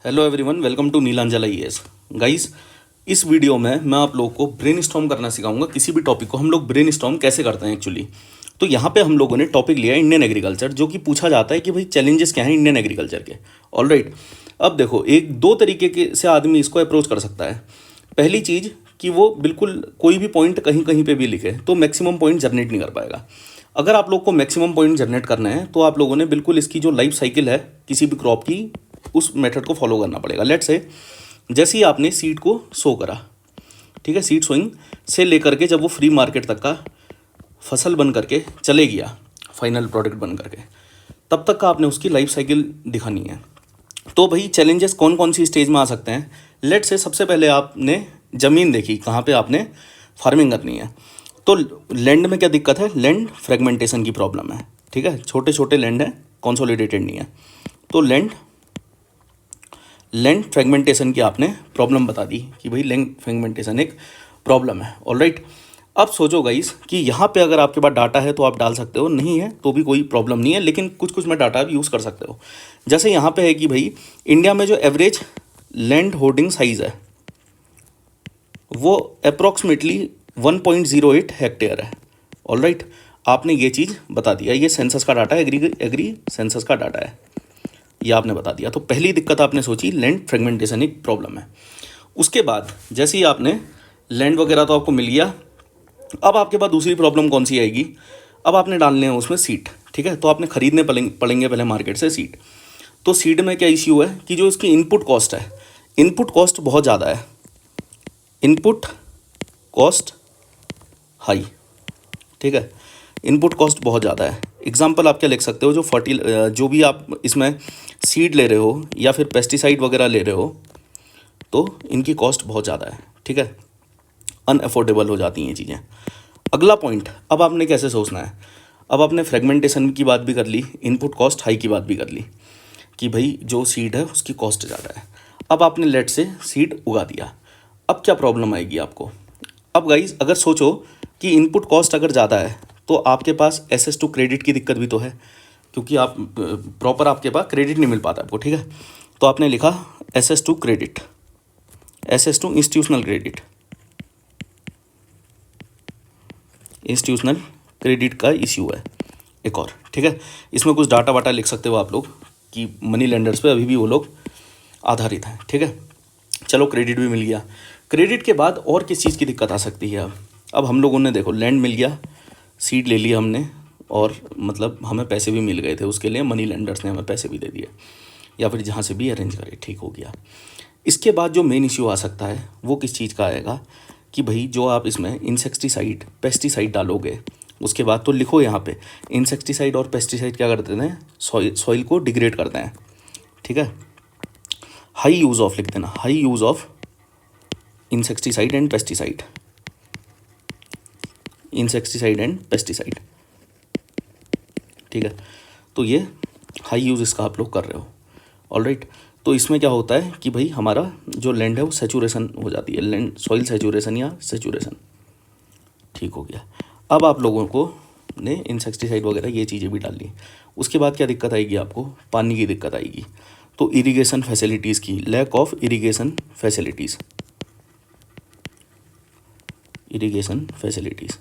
Hello everyone, welcome to Neelanjal IAS. Guys, इस video में मैं आप लोगों को ब्रेनस्टॉर्म करना सिखाऊंगा। किसी भी टॉपिक को हम लोग ब्रेनस्टॉर्म कैसे करते हैं एक्चुअली। तो यहाँ पे हम लोगों ने टॉपिक लिया है इंडियन एग्रीकल्चर, जो कि पूछा जाता है कि भाई चैलेंजेस क्या हैं इंडियन एग्रीकल्चर के। ऑलराइट, अब देखो एक दो तरीके के से आदमी इसको अप्रोच कर सकता है। पहली चीज़ कि वो बिल्कुल कोई भी पॉइंट कहीं कहीं पे भी लिखे तो मैक्सिमम पॉइंट जनरेट नहीं कर पाएगा। अगर आप लोग को मैक्सिमम पॉइंट जनरेट करना है तो आप लोगों ने बिल्कुल इसकी जो लाइफ साइकिल है किसी भी क्रॉप की, उस मेथड को फॉलो करना पड़ेगा। लेट्स से जैसे ही आपने सीड को सो करा, ठीक है, सीड सोइंग से लेकर के जब वो फ्री मार्केट तक का फसल बन करके चले गया, फाइनल प्रोडक्ट बन करके, तब तक का आपने उसकी लाइफ साइकिल दिखानी है। तो भाई चैलेंजेस कौन कौन सी स्टेज में आ सकते हैं। लेट्स से सबसे पहले आपने ज़मीन देखी कहाँ पे आपने फार्मिंग करनी है। तो लैंड में क्या दिक्कत है, लैंड फ्रेगमेंटेशन की प्रॉब्लम है। ठीक है, छोटे छोटे लैंड है, कंसोलिडेटेड नहीं है। तो लैंड फ्रेगमेंटेशन की आपने प्रॉब्लम बता दी कि भाई लैंड फ्रेगमेंटेशन एक प्रॉब्लम है। ऑलराइट, अब सोचो गाइस कि यहाँ पे अगर आपके पास डाटा है तो आप डाल सकते हो, नहीं है तो भी कोई प्रॉब्लम नहीं है, लेकिन कुछ कुछ में डाटा आप यूज़ कर सकते हो। जैसे यहाँ पे है कि भाई इंडिया में जो एवरेज लैंड होल्डिंग साइज़ है वो अप्रॉक्सीमेटली 1.08 हेक्टेयर है। ऑलराइट, आपने ये चीज़ बता दिया, ये सेंसस का डाटा है, एग्री सेंसस का डाटा है, ये आपने बता दिया। तो पहली दिक्कत आपने सोची लैंड फ्रेगमेंटेशन एक प्रॉब्लम है। उसके बाद जैसे ही आपने लैंड वगैरह तो आपको मिल गया, अब आपके पास दूसरी प्रॉब्लम कौन सी आएगी, अब आपने डालने हैं उसमें सीड। ठीक है, तो आपने खरीदने पड़ेंगे पहले मार्केट से सीड। तो सीड में क्या इश्यू है कि जो इसकी इनपुट कॉस्ट है, इनपुट कॉस्ट बहुत ज़्यादा है, इनपुट कॉस्ट हाई। ठीक है, इनपुट कॉस्ट बहुत ज़्यादा है। एग्जाम्पल आप क्या लिख सकते हो, जो भी आप इसमें सीड ले रहे हो या फिर पेस्टिसाइड वगैरह ले रहे हो तो इनकी कॉस्ट बहुत ज़्यादा है। ठीक है, अनअफोर्डेबल हो जाती हैं ये चीज़ें। अगला पॉइंट, अब आपने कैसे सोचना है, अब आपने फ्रेगमेंटेशन की बात भी कर ली, इनपुट कॉस्ट हाई की बात भी कर ली कि भाई जो सीड है उसकी कॉस्ट ज़्यादा है। अब आपने लेट से सीड उगा दिया, अब क्या प्रॉब्लम आएगी आपको। अब गाइज अगर सोचो कि इनपुट कॉस्ट अगर ज़्यादा है तो आपके पास SS2 क्रेडिट की दिक्कत भी तो है, क्योंकि आप प्रॉपर आपके पास क्रेडिट नहीं मिल पाता आपको। ठीक है, तो आपने लिखा SS2 credit, SS2 institutional credit, institutional credit का इश्यू है एक और। ठीक है, इसमें कुछ डाटा वाटा लिख सकते हो आप लोग कि मनी लेंडर्स पे अभी भी वो लोग आधारित हैं। ठीक है, चलो क्रेडिट भी मिल गया। क्रेडिट के बाद और किस चीज़ की दिक्कत आ सकती है। अब हम लोगों ने देखो लैंड मिल गया, सीड ले लिया हमने, और मतलब हमें पैसे भी मिल गए थे उसके लिए, मनी लेंडर्स ने हमें पैसे भी दे दिए या फिर जहाँ से भी अरेंज करे, ठीक हो गया। इसके बाद जो मेन इश्यू आ सकता है वो किस चीज़ का आएगा कि भाई जो आप इसमें इंसेक्टिसाइड पेस्टिसाइड डालोगे, उसके बाद तो लिखो यहाँ पे इंसेक्टिसाइड और पेस्टिसाइड क्या करते हैं, सॉइल को डिग्रेड करते हैं। ठीक है, हाई यूज़ ऑफ लिख देना, high use of insecticide and pesticide, insecticide and pesticide. ठीक है, तो ये हाई यूज़ इसका आप लोग कर रहे हो। ऑलराइट, तो इसमें क्या होता है कि भाई हमारा जो लैंड है वो सेचुरेशन हो जाती है, लैंड सॉइल सेचुरेशन या सेचुरेशन, ठीक हो गया। अब आप लोगों को ने इंसेक्टिसाइड वगैरह ये चीज़ें भी डाल ली। उसके बाद क्या दिक्कत आएगी आपको, पानी की दिक्कत आएगी। तो इरिगेशन फैसिलिटीज़ की, lack of irrigation facilities, irrigation facilities,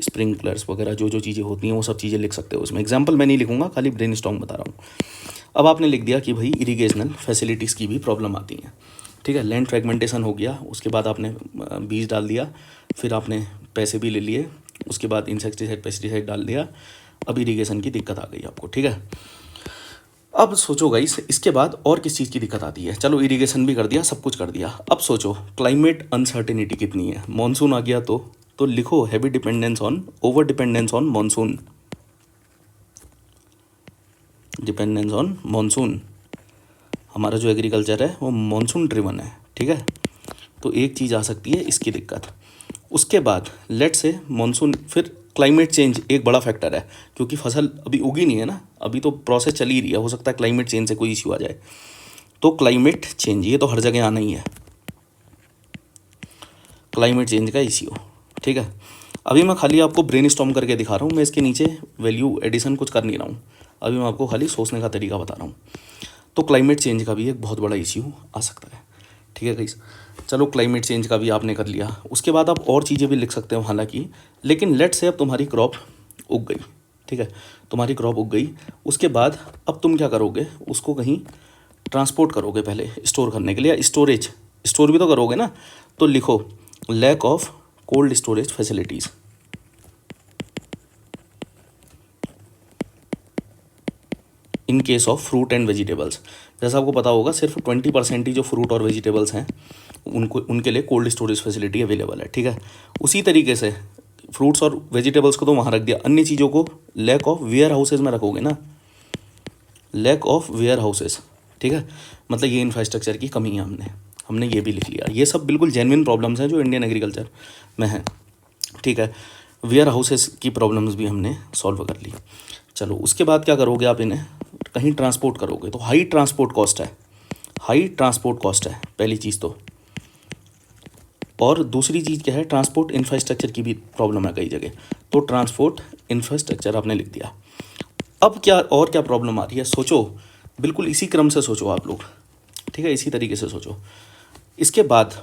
sprinklers वगैरह जो जो चीज़ें होती हैं वो सब चीज़ें लिख सकते हो उसमें। एग्जाम्पल मैं नहीं लिखूंगा, खाली ब्रेनस्टॉर्म बता रहा हूँ। अब आपने लिख दिया कि भाई इरिगेशनल फैसिलिटीज़ की भी प्रॉब्लम आती हैं। ठीक है, लैंड फ्रेगमेंटेशन हो गया, उसके बाद आपने बीज डाल दिया, फिर आपने पैसे भी ले लिए, उसके बाद इंसेक्टिसाइड पेस्टिसाइड डाल दिया, अब इरिगेशन की दिक्कत आ गई आपको। ठीक है, अब सोचो गाइस इसके बाद और किस चीज़ की दिक्कत आती है। चलो इरिगेशन भी कर दिया, सब कुछ कर दिया, अब सोचो क्लाइमेट अनसर्टेनिटी कितनी है। मॉनसून आ गया तो लिखो heavy dependence on, over dependence on monsoon, dependence on monsoon. हमारा जो एग्रीकल्चर है वो मॉनसून ड्रिवन है। ठीक है, तो एक चीज़ आ सकती है इसकी दिक्कत। उसके बाद लेट से मॉनसून, फिर क्लाइमेट चेंज एक बड़ा फैक्टर है, क्योंकि फसल अभी उगी नहीं है ना, अभी तो प्रोसेस चल ही रही है, हो सकता है क्लाइमेट चेंज से कोई इश्यू आ जाए। तो क्लाइमेट चेंज ये तो हर जगह आना ही है, क्लाइमेट चेंज का इश्यू। ठीक है, अभी मैं खाली आपको ब्रेनस्टॉर्म करके दिखा रहा हूँ, मैं इसके नीचे वैल्यू एडिशन कुछ कर नहीं रहा हूँ, अभी मैं आपको खाली सोचने का तरीका बता रहा हूँ। तो क्लाइमेट चेंज का भी एक बहुत बड़ा इश्यू आ सकता है। ठीक है गाइस, चलो क्लाइमेट चेंज का भी आपने कर लिया। उसके बाद आप और चीज़ें भी लिख सकते हो हालांकि, लेकिन लेट्स से अब तुम्हारी क्रॉप उग गई, ठीक है, तुम्हारी क्रॉप उग गई, उसके बाद अब तुम क्या करोगे, उसको कहीं ट्रांसपोर्ट करोगे पहले स्टोर करने के लिए, स्टोर भी तो करोगे ना, तो लिखो lack of cold storage facilities. In case of fruit and vegetables, जैसा आपको पता होगा सिर्फ 20% ही जो फ्रूट और वेजिटेबल्स हैं उनके लिए कोल्ड स्टोरेज फैसिलिटी अवेलेबल है। ठीक है, उसी तरीके से फ्रूट्स और वेजिटेबल्स को तो वहाँ रख दिया, अन्य चीज़ों को लैक ऑफ वेयर हाउसेज में रखोगे ना, लैक ऑफ वेयर हाउसेज। ठीक है, मतलब ये इंफ्रास्ट्रक्चर की कमी है, हमने ये भी लिख लिया। ये सब बिल्कुल जेन्युइन प्रॉब्लम्स हैं जो इंडियन एग्रीकल्चर में है। ठीक है, वेयर हाउसेस की प्रॉब्लम्स भी हमने सॉल्व कर ली। चलो उसके बाद क्या करोगे आप, इन्हें कहीं ट्रांसपोर्ट करोगे तो हाई ट्रांसपोर्ट कॉस्ट है पहली चीज़ तो, और दूसरी चीज़ क्या है, ट्रांसपोर्ट इंफ्रास्ट्रक्चर की भी प्रॉब्लम है कई जगह, तो ट्रांसपोर्ट इंफ्रास्ट्रक्चर आपने लिख दिया। अब क्या और क्या प्रॉब्लम आ रही है, सोचो, बिल्कुल इसी क्रम से सोचो आप लोग। ठीक है, इसी तरीके से सोचो। इसके बाद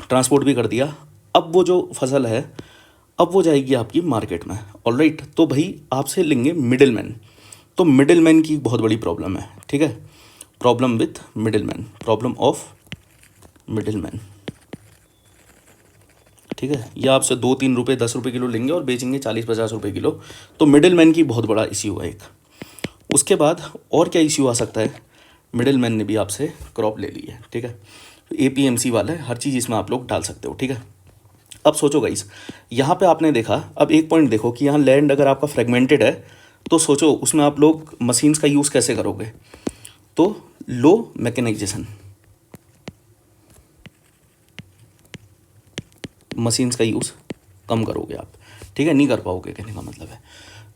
ट्रांसपोर्ट भी कर दिया, अब वो जो फसल है अब वो जाएगी आपकी मार्केट में, ऑलराइट, तो भाई आपसे लेंगे मिडिल मैन, तो मिडिल मैन की बहुत बड़ी प्रॉब्लम है। ठीक है, problem with middle man, problem of middle man. ठीक है, ये आपसे 2-3 रुपये 10 रुपये किलो लेंगे और बेचेंगे 40-50 रुपये किलो, तो मिडिल मैन की बहुत बड़ा इश्यू है एक। उसके बाद और क्या इश्यू आ सकता है, मिडिल मैन ने भी आपसे क्रॉप ले ली है। ठीक है, APMC वाला है, हर चीज़ इसमें आप लोग डाल सकते हो। ठीक है, अब सोचो गाइस, यहाँ पे आपने देखा, अब एक पॉइंट देखो कि यहाँ लैंड अगर आपका फ्रेगमेंटेड है तो सोचो उसमें आप लोग मशीन्स का यूज़ कैसे करोगे, तो लो मैकेनाइजेशन, मशीन्स का यूज़ कम करोगे आप। ठीक है, नहीं कर पाओगे कहने का मतलब है।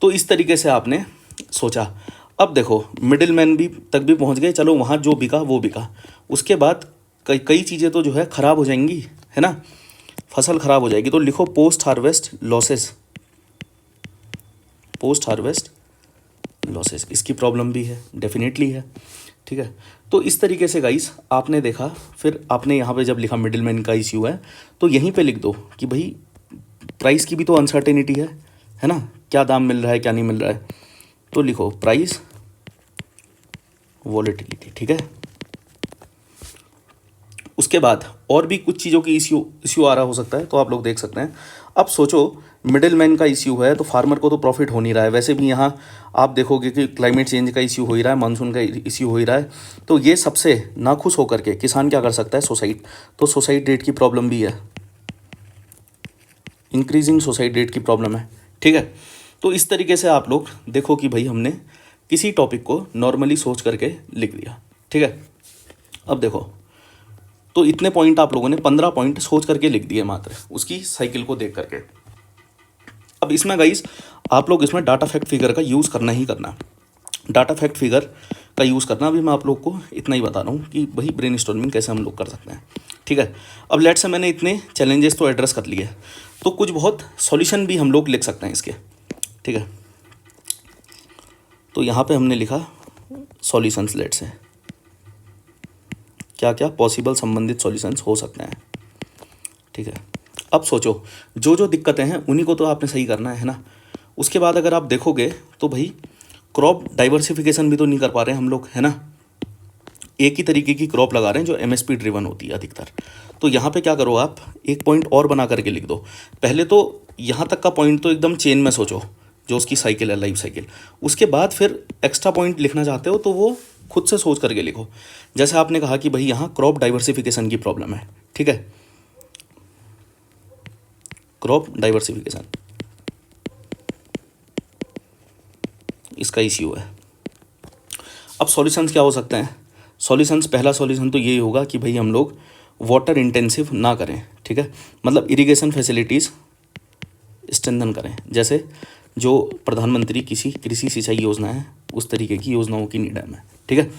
तो इस तरीके से आपने सोचा। अब देखो मिडिल मैन भी तक भी पहुंच गए, चलो वहाँ जो बिका वो बिका, उसके बाद कई चीज़ें तो जो है ख़राब हो जाएंगी, है ना, फसल ख़राब हो जाएगी, तो लिखो post harvest losses, post harvest losses, इसकी प्रॉब्लम भी है, डेफिनेटली है। ठीक है, तो इस तरीके से गाइस आपने देखा, फिर आपने यहाँ पे जब लिखा मिडिल मैन का इश्यू है तो यहीं पे लिख दो कि भाई प्राइस की भी तो अनसर्टेनिटी है ना, क्या दाम मिल रहा है क्या नहीं मिल रहा है, तो लिखो प्राइस वॉलेटिलिटी। ठीक है, उसके बाद और भी कुछ चीज़ों की इश्यू आ रहा हो सकता है, तो आप लोग देख सकते हैं। अब सोचो मिडिल मैन का इश्यू है तो फार्मर को तो प्रॉफिट हो नहीं रहा है, वैसे भी यहाँ आप देखोगे कि क्लाइमेट चेंज का इश्यू हो ही रहा है, मानसून का इश्यू हो ही रहा है, तो ये सबसे नाखुश होकर के किसान क्या कर सकता है, सुसाइड, तो सुसाइड रेट की प्रॉब्लम भी है, इंक्रीजिंग सुसाइड रेट की प्रॉब्लम है। ठीक है, तो इस तरीके से आप लोग देखो कि भाई हमने किसी टॉपिक को नॉर्मली सोच करके लिख दिया। ठीक है, अब देखो तो इतने पॉइंट आप लोगों ने 15 पॉइंट सोच करके लिख दिए मात्र उसकी साइकिल को देख करके। अब इसमें गाइस आप लोग इसमें डाटा फैक्ट फिगर का यूज़ करना ही करना, डाटा फैक्ट फिगर का यूज़ करना। अभी मैं आप लोग को इतना ही बता रहा हूँ कि वही ब्रेनस्टॉर्मिंग कैसे हम लोग कर सकते हैं। ठीक है, अब लेट्स से मैंने इतने चैलेंजेस तो एड्रेस कर लिए, तो कुछ बहुत सॉल्यूशन भी हम लोग लिख सकते हैं इसके। ठीक है, तो यहाँ पे हमने लिखा सॉल्यूशंस, लेट्स से क्या क्या पॉसिबल संबंधित सॉल्यूशंस हो सकते हैं। ठीक है, अब सोचो जो जो दिक्कतें हैं उन्हीं को तो आपने सही करना है ना। उसके बाद अगर आप देखोगे तो भाई क्रॉप डाइवर्सिफिकेशन भी तो नहीं कर पा रहे हैं हम लोग, है ना, एक ही तरीके की क्रॉप लगा रहे हैं जो MSP ड्रिवन होती है अधिकतर। तो यहाँ पे क्या करो आप, एक पॉइंट और बना करके लिख दो। पहले तो यहाँ तक का पॉइंट तो एकदम चेन में सोचो जो उसकी साइकिल है, लाइफ साइकिल। उसके बाद फिर एक्स्ट्रा पॉइंट लिखना चाहते हो तो वो खुद से सोच करके लिखो। जैसे आपने कहा कि भाई यहाँ क्रॉप डाइवर्सिफिकेशन की प्रॉब्लम है। ठीक है, क्रॉप डाइवर्सिफिकेशन इसका इश्यू है। अब सॉल्यूशंस क्या हो सकते हैं, सॉल्यूशंस, पहला सॉल्यूशन तो यही होगा कि भाई हम लोग वाटर इंटेंसिव ना करें। ठीक है, मतलब इरिगेशन फैसिलिटीज़ स्ट्रेंथन करें, जैसे जो प्रधानमंत्री कृषि सिंचाई योजना है उस तरीके की योजनाओं की नीड है। ठीक है,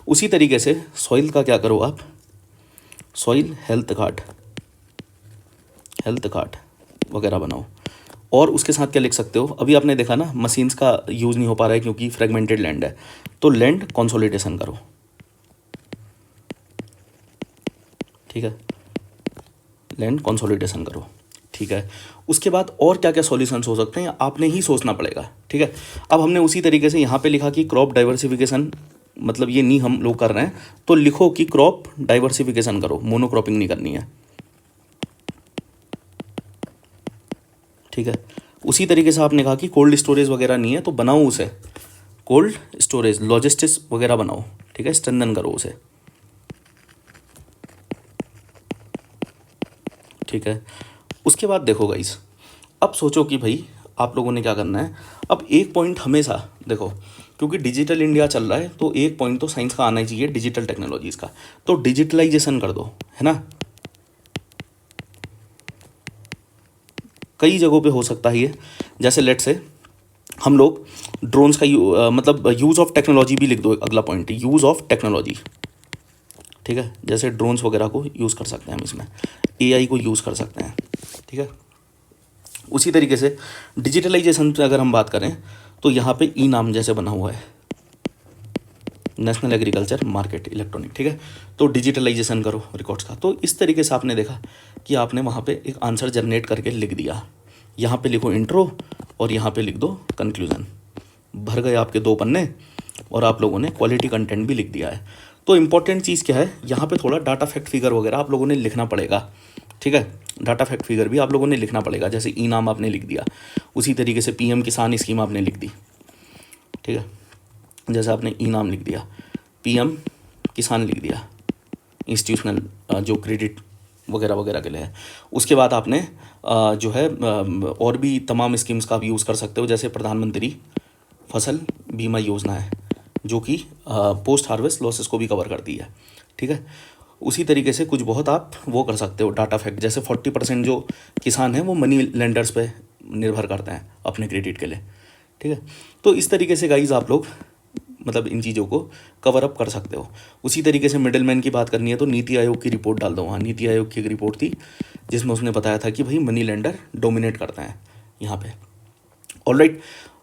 उसी तरीके से सॉइल का क्या करो आप, सॉइल हेल्थ कार्ड वगैरह बनाओ। और उसके साथ क्या लिख सकते हो, अभी आपने देखा ना मशीन्स का यूज़ नहीं हो पा रहा है क्योंकि फ्रेगमेंटेड लैंड है, तो लैंड कंसोलिडेशन करो। ठीक है, लैंड कंसोलिडेशन करो, ठीक है। उसके बाद और क्या क्या सॉल्यूशंस हो सकते हैं आपने ही सोचना पड़ेगा, ठीक है। अब हमने उसी तरीके से यहाँ पे लिखा कि क्रॉप डाइवर्सिफिकेशन, मतलब ये नहीं हम लोग कर रहे हैं, तो लिखो कि क्रॉप डाइवर्सिफिकेशन करो, मोनोक्रॉपिंग नहीं करनी है, ठीक है। उसी तरीके से आपने कहा कि कोल्ड स्टोरेज वगैरह नहीं है तो बनाओ उसे, कोल्ड स्टोरेज लॉजिस्टिक्स वगैरह बनाओ, ठीक है, स्ट्रेंथन करो उसे, ठीक है। उसके बाद देखो गाइस, अब सोचो कि भाई आप लोगों ने क्या करना है। अब एक पॉइंट हमेशा देखो, क्योंकि डिजिटल इंडिया चल रहा है तो एक पॉइंट तो साइंस का आना ही चाहिए, डिजिटल टेक्नोलॉजीज़ का, तो डिजिटलाइजेशन कर दो, है ना। कई जगहों पे हो सकता है ये, जैसे लेट से हम लोग ड्रोन्स का मतलब यूज़ ऑफ टेक्नोलॉजी भी लिख दो, अगला पॉइंट यूज़ ऑफ टेक्नोलॉजी, ठीक है। जैसे ड्रोन्स वगैरह को यूज़ कर सकते हैं हम इसमें, एआई को यूज़ कर सकते हैं, ठीक है। उसी तरीके से डिजिटलाइजेशन पे अगर हम बात करें तो यहाँ पे ई नाम जैसे बना हुआ है, नेशनल एग्रीकल्चर मार्केट इलेक्ट्रॉनिक, ठीक है। तो डिजिटलाइजेशन करो रिकॉर्ड्स का। तो इस तरीके से आपने देखा कि आपने वहाँ पे एक आंसर जनरेट करके लिख दिया, यहाँ पे लिखो इंट्रो और यहाँ पे लिख दो कंक्लूज़न, भर गए आपके 2 पन्ने और आप लोगों ने क्वालिटी कंटेंट भी लिख दिया है। तो इम्पॉर्टेंट चीज़ क्या है, यहाँ पे थोड़ा डाटा फैक्ट फिगर वगैरह आप लोगों ने लिखना पड़ेगा, ठीक है। डाटा फैक्ट फिगर भी आप लोगों ने लिखना पड़ेगा, जैसे ई नाम आपने लिख दिया, उसी तरीके से पीएम किसान स्कीम आपने लिख दी, ठीक है। जैसे आपने ई नाम लिख दिया, पीएम किसान लिख दिया, इंस्टीट्यूशनल जो क्रेडिट वगैरह वगैरह के लिए है। उसके बाद आपने जो है और भी तमाम स्कीम्स का आप यूज़ कर सकते हो, जैसे प्रधानमंत्री फसल बीमा योजना है जो कि पोस्ट हार्वेस्ट लॉसेस को भी कवर करती है, ठीक है। उसी तरीके से कुछ बहुत आप वो कर सकते हो डाटा फैक्ट, जैसे 40% जो किसान हैं वो मनी लेंडर्स पे निर्भर करते हैं अपने क्रेडिट के लिए, ठीक है। तो इस तरीके से गाइज आप लोग मतलब इन चीज़ों को कवर अप कर सकते हो। उसी तरीके से मिडिल मैन की बात करनी है तो नीति आयोग की रिपोर्ट डाल दो वहाँ। नीति आयोग की एक रिपोर्ट थी जिसमें उसने बताया था कि भाई मनी लेंडर डोमिनेट करते हैं यहाँ पे, ऑलराइट।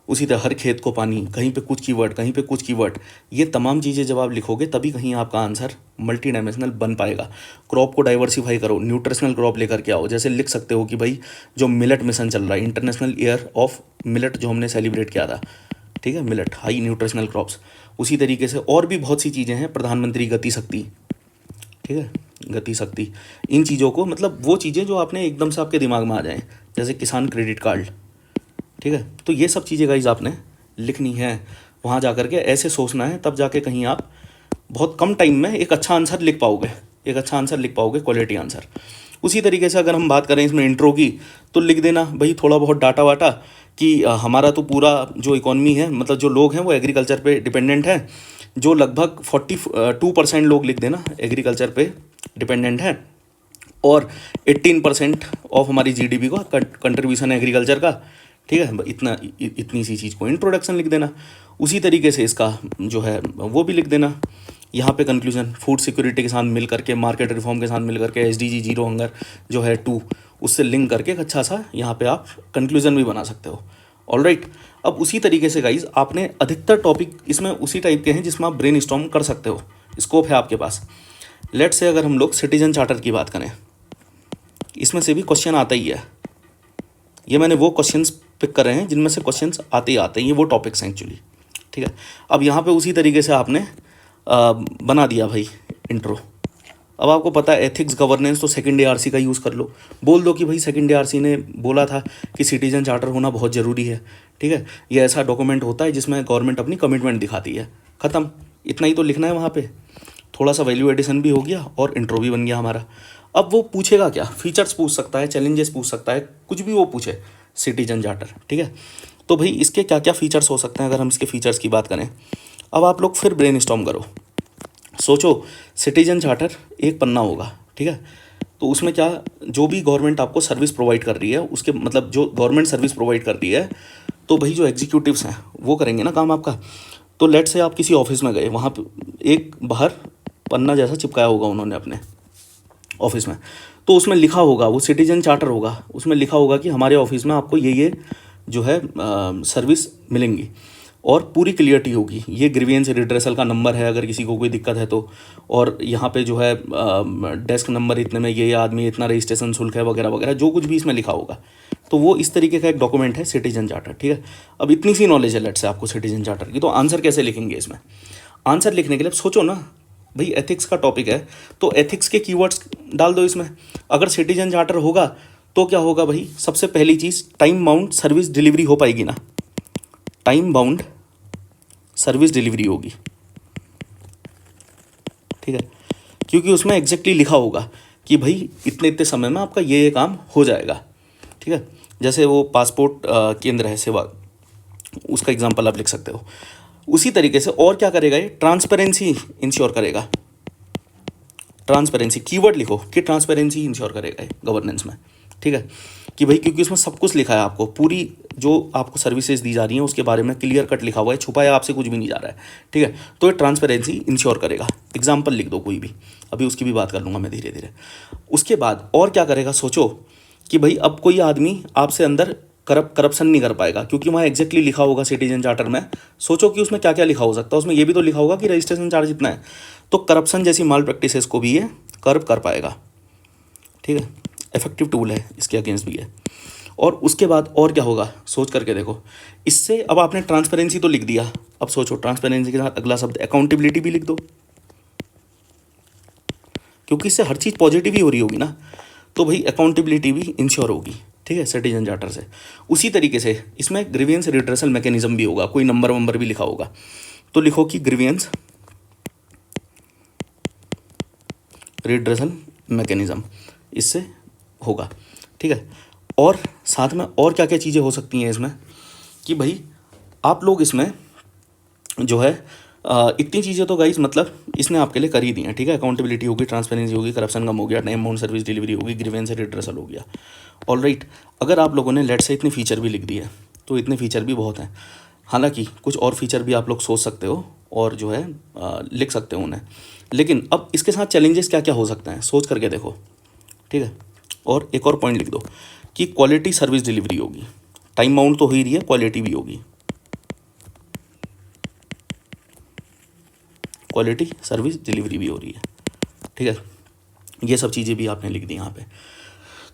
उसी तरह हर खेत को पानी, कहीं पे कुछ कीवर्ड, कहीं पे कुछ कीवर्ड, ये तमाम चीज़ें जब आप लिखोगे तभी कहीं आपका आंसर मल्टी डायमेंशनल बन पाएगा। क्रॉप को डाइवर्सिफाई करो, न्यूट्रिशनल क्रॉप लेकर के आओ, जैसे लिख सकते हो कि भाई जो मिलेट मिशन चल रहा है, इंटरनेशनल ईयर ऑफ मिलेट जो हमने सेलिब्रेट किया था, ठीक है, मिलेट हाई न्यूट्रिशनल क्रॉप्स। उसी तरीके से और भी बहुत सी चीज़ें हैं, प्रधानमंत्री गति शक्ति, ठीक है, गति शक्ति। इन चीज़ों को मतलब वो चीज़ें जो आपने एकदम से आपके दिमाग में आ जाएँ, जैसे किसान क्रेडिट कार्ड, ठीक है। तो ये सब चीज़ें गाइज आपने लिखनी है, वहाँ जा कर के ऐसे सोचना है, तब जाके कहीं आप बहुत कम टाइम में एक अच्छा आंसर लिख पाओगे, एक अच्छा आंसर लिख पाओगे, क्वालिटी आंसर। उसी तरीके से अगर हम बात करें इसमें इंट्रो की, तो लिख देना भाई थोड़ा बहुत डाटा वाटा कि हमारा तो पूरा जो इकॉनमी है, मतलब जो लोग हैं वो एग्रीकल्चर पे डिपेंडेंट है, जो लगभग 42% लोग लिख देना एग्रीकल्चर पे डिपेंडेंट है, और 18% ऑफ हमारी जीडीपी का कंट्रीब्यूशन है एग्रीकल्चर का, ठीक है। इतनी सी चीज़ को इंट्रोडक्शन लिख देना। उसी तरीके से इसका जो है वो भी लिख देना यहाँ पे कंक्लूजन, फूड सिक्योरिटी के साथ मिल करके, मार्केट रिफॉर्म के साथ मिल करके, एसडीजी जीरो हंगर जो है 2, उससे लिंक करके एक अच्छा सा यहाँ पे आप कंक्लूजन भी बना सकते हो, ऑलराइट। अब उसी तरीके से गाइज आपने अधिकतर टॉपिक इसमें उसी टाइप के हैं जिसमें आप ब्रेन स्टॉर्म कर सकते हो, स्कोप है आपके पास। लेट से अगर हम लोग सिटीजन चार्टर की बात करें, इसमें से भी क्वेश्चन आता ही है। ये मैंने वो क्वेश्चंस पिक कर रहे हैं जिनमें से क्वेश्चंस आते ही आते हैं, ये वो टॉपिक्स हैं एक्चुअली, ठीक है। अब यहाँ पे उसी तरीके से आपने बना दिया भाई इंट्रो। अब आपको पता है एथिक्स गवर्नेंस, तो सेकंड ARC का यूज़ कर लो, बोल दो कि भाई सेकंड ARC ने बोला था कि सिटीजन चार्टर होना बहुत ज़रूरी है, ठीक है। ये ऐसा डॉक्यूमेंट होता है जिसमें गवर्नमेंट अपनी कमिटमेंट दिखाती है, ख़त्म। इतना ही तो लिखना है वहाँ पे, थोड़ा सा वैल्यू एडिशन भी हो गया और इंट्रो भी बन गया हमारा। अब वो पूछेगा क्या, फीचर्स पूछ सकता है, चैलेंजेस पूछ सकता है, कुछ भी वो पूछे सिटीजन चार्टर, ठीक है। तो भाई इसके क्या क्या फीचर्स हो सकते हैं, अगर हम इसके फीचर्स की बात करें। अब आप लोग फिर ब्रेनस्टॉर्म करो, सोचो सिटीजन चार्टर एक पन्ना होगा, ठीक है। तो उसमें क्या, जो भी गवर्नमेंट आपको सर्विस प्रोवाइड कर रही है, उसके मतलब जो गवर्नमेंट सर्विस प्रोवाइड कर रही है, तो भाई जो एग्जीक्यूटिव्स हैं वो करेंगे ना काम आपका। तो लेट से आप किसी ऑफिस में गए, वहाँ पे एक बाहर पन्ना जैसा चिपकाया होगा उन्होंने अपने ऑफिस में, तो उसमें लिखा होगा, वो सिटीजन चार्टर होगा, उसमें लिखा होगा कि हमारे ऑफिस में आपको ये जो है सर्विस मिलेंगी। और पूरी क्लियरिटी होगी। ये ग्रीवियंस रिड्रेसल का नंबर है अगर किसी को कोई दिक्कत है तो, और यहाँ पे जो है डेस्क नंबर इतने में ये आदमी इतना रजिस्ट्रेशन शुल्क है वगैरह वगैरह, जो कुछ भी इसमें लिखा होगा। तो वो इस तरीके का एक डॉक्यूमेंट है सिटीजन चार्टर, ठीक है। अब इतनी सी नॉलेज है लेट से आपको सिटीजन चार्टर की, तो आंसर कैसे लिखेंगे इसमें? आंसर लिखने के लिए सोचो ना भाई, एथिक्स का टॉपिक है तो एथिक्स के कीवर्ड्स डाल दो इसमें। अगर सिटीजन चार्टर होगा तो क्या होगा भाई, सबसे पहली चीज़ टाइम बाउंड सर्विस डिलीवरी हो पाएगी ना, टाइम बाउंड सर्विस डिलीवरी होगी, ठीक है, क्योंकि उसमें एग्जैक्टली लिखा होगा कि भाई इतने इतने समय में आपका ये काम हो जाएगा, ठीक है। जैसे वो पासपोर्ट केंद्र है सेवा, उसका एग्जांपल आप लिख सकते हो। उसी तरीके से और क्या करेगा ये, ट्रांसपेरेंसी इंश्योर करेगा। ट्रांसपेरेंसी कीवर्ड लिखो कि ट्रांसपेरेंसी इंश्योर करेगा ये गवर्नेंस में, ठीक है, कि भाई क्योंकि उसमें सब कुछ लिखा है, आपको पूरी जो आपको सर्विसेज दी जा रही हैं उसके बारे में क्लियर कट लिखा हुआ है, छुपाया आपसे कुछ भी नहीं जा रहा है, ठीक है। तो ये ट्रांसपेरेंसी इंश्योर करेगा। एग्जाम्पल लिख दो कोई भी, अभी उसकी भी बात कर लूँगा मैं धीरे धीरे। उसके बाद और क्या करेगा, सोचो कि भाई अब कोई आदमी आपसे अंदर करप्शन नहीं कर पाएगा, क्योंकि वहाँ एग्जैक्टली लिखा होगा सिटीजन चार्टर में। सोचो कि उसमें क्या क्या लिखा हो सकता है, उसमें ये भी तो लिखा होगा कि रजिस्ट्रेशन चार्ज इतना है, तो करप्शन जैसी माल प्रैक्टिसेस को भी ये कर्व कर पाएगा, ठीक है। इफेक्टिव टूल है, इसके अगेंस्ट भी है। और उसके बाद और क्या होगा, सोच करके देखो। इससे अब आपने ट्रांसपेरेंसी तो लिख दिया, अब सोचो ट्रांसपेरेंसी के साथ अगला शब्द अकाउंटेबिलिटी भी लिख दो, क्योंकि इससे हर चीज़ पॉजिटिव ही हो रही होगी ना, तो भाई अकाउंटेबिलिटी भी इंश्योर होगी, ठीक है, सिटीजन चार्टर से। उसी तरीके से इसमें ग्रीवियंस रिड्रेसल मैकेनिज्म भी होगा, कोई नंबर वंबर भी लिखा होगा, तो लिखो कि ग्रीवियंस रिड्रेसल मैकेनिज्म इससे होगा, ठीक है। और साथ में और क्या क्या चीज़ें हो सकती हैं इसमें, कि भाई आप लोग इसमें जो है इतनी चीज़ें तो गाइस मतलब इसने आपके लिए कर ही दी हैं, ठीक है। अकाउंटेबिलिटी होगी, ट्रांसपेरेंसी होगी, करप्शन कम हो गया, टाइम बाउंड सर्विस डिलीवरी होगी, ग्रीवेंस रिड्रेसल हो गया, ऑलराइट। अगर आप लोगों ने लेट से इतने फीचर भी लिख दिए तो इतने फीचर भी बहुत हैं। हालांकि कुछ और फीचर भी आप लोग सोच सकते हो और जो है लिख सकते हो उन्हें, लेकिन अब इसके साथ चैलेंजेस क्या क्या हो सकते हैं सोच करके देखो, ठीक है। और एक और पॉइंट लिख दो कि क्वालिटी सर्विस डिलीवरी होगी, टाइम बाउंड तो हो ही रही है, क्वालिटी भी होगी, क्वालिटी सर्विस डिलीवरी भी हो रही है, ठीक है। ये सब चीज़ें भी आपने लिख दी यहाँ पे।